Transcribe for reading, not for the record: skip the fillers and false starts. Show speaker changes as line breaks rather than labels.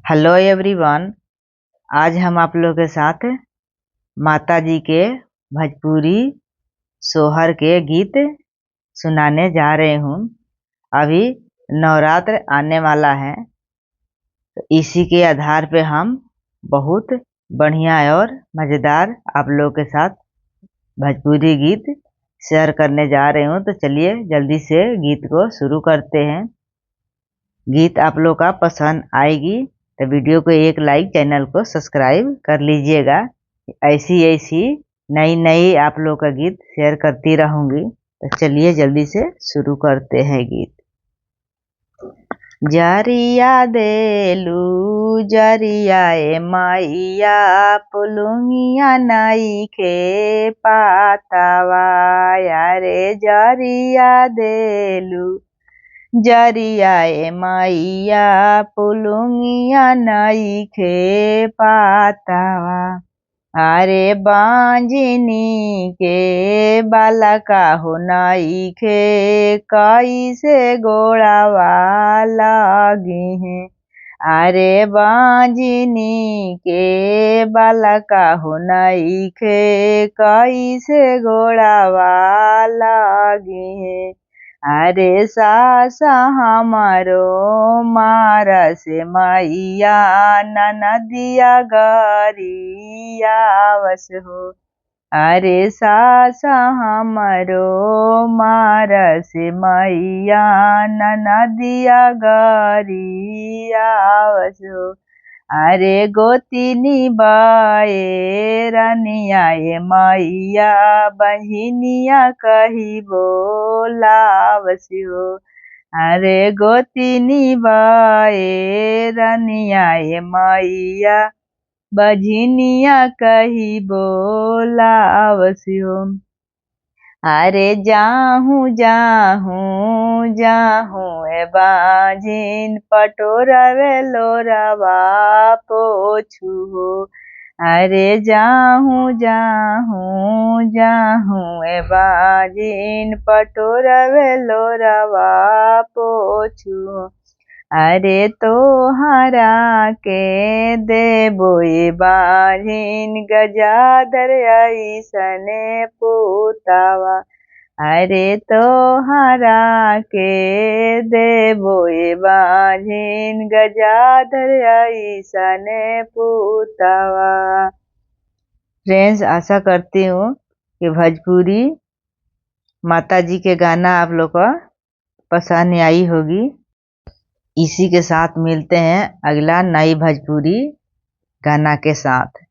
Hello everyone. आज हम आप लोगों के साथ माता जी के भोजपुरी सोहर के गीत सुनाने जा रहे हूँ। अभी नवरात्र आने वाला है, तो इसी के आधार पे हम बहुत बढ़िया और मज़ेदार आप लोगों के साथ भोजपुरी गीत शेयर करने जा रहे हूँ। तो चलिए जल्दी से गीत को शुरू करते हैं। गीत आप लोग का पसंद आएगी तो वीडियो को एक लाइक, चैनल को सब्सक्राइब कर लीजिएगा। ऐसी नई आप लोग का गीत शेयर करती रहूंगी। तो चलिए जल्दी से शुरू करते हैं गीत। जरिया देलू जरिया ए माइया, पुलुंगिया नाई के पातावा, यारे जरिया देलू जरिया ए माइया, पुलुंगिया नाई के पातावा। अरे बांझनी के बालका हो नाई के, कैसे गोड़ावा लगी है। अरे बांझनी के बालका हो नाई के, कैसे गोड़ावा लगी है। अरे सासा हमारो मारा से मैया, ननदिया गरिया वस हो। अरे सासा हमारो मारा से मैया, ननदिया गरिया वस हो। अरे गोतिनी बाए रनिया ए मैया, बहिनिया कही बोलावस हो। अरे गोतिनी बाए रनिया ए मैया, बहिनिया कही बोलावस हो। अरे जाहूँ जाहूँ जाहूँ ए बाजिन, पटोरवे लोरवा पोछू हो। अरे जाहूँ जाहूँ जाहूँ ए बाजिन, पटोरवे लोरवा पोछू हो। अरे तोहरा के देबो ए बाजिन, गजाधर ऐसने पुतावा। अरे तोहरा के देबो ए बाजिन, गजाधर ऐसने पुतावा। फ्रेंड्स, आशा करती हूँ कि भोजपुरी माता जी के गाना आप लोग को पसंद आई होगी। इसी के साथ मिलते हैं अगला नई भोजपुरी गाना के साथ।